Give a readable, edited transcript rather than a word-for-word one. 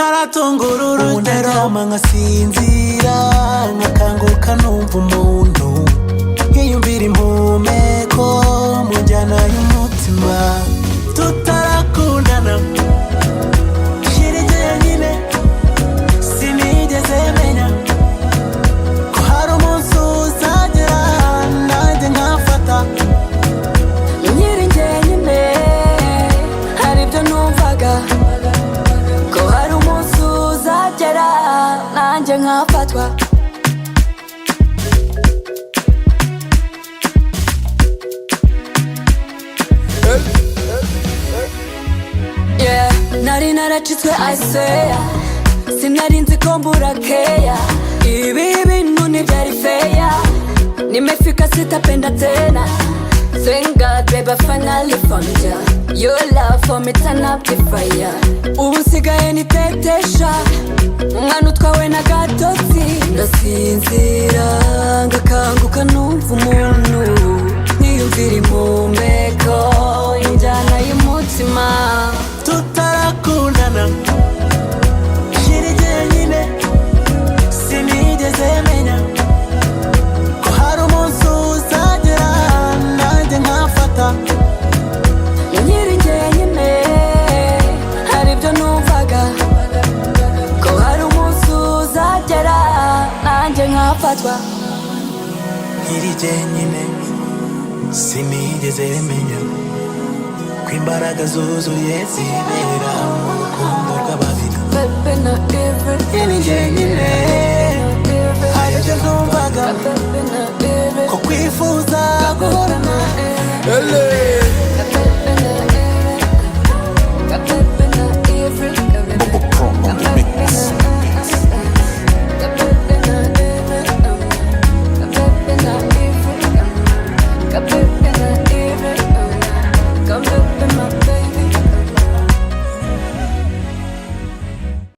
ntaratungura urugero nkasinzira nkakanguka numva umuntu nkiyumvira impumeko mu njyana y'umutima tutarakundana shirije nyine sinigeze menya ko hari umunsi uzagera nanjye nkafata nkiri njyenyine hari ibyo numvaga ko hari umunsi uzagera nanjye nkafatwa nari naracitswe I swear sinari nzi ko mbura keya ibi bintu ntibyari feya nimefika sitapenda tena thank God babe I finally found ya your love for me turn up the fire ubu nsigaye nitetesha umwana utwawe n'agatotsi ndasinzira ngakanguka numva umuntu nkiyumvira impumeko injyana y'umutima tutarakundana shirije nyine sinigeze menya ko hari umunsi uzagera nanjye nkafata nkiri njyenyine hari ibyo numvaga ko hari umunsi uzagera nanjye nkafatwa nkiri jyenyine sinigeze menya ko imbaraga zuzuye zibera mu rukundo rw'ababiri Baby not everything nkiri jyenyine hari ibyo numvaga Baby not everything ko kwifuza guhora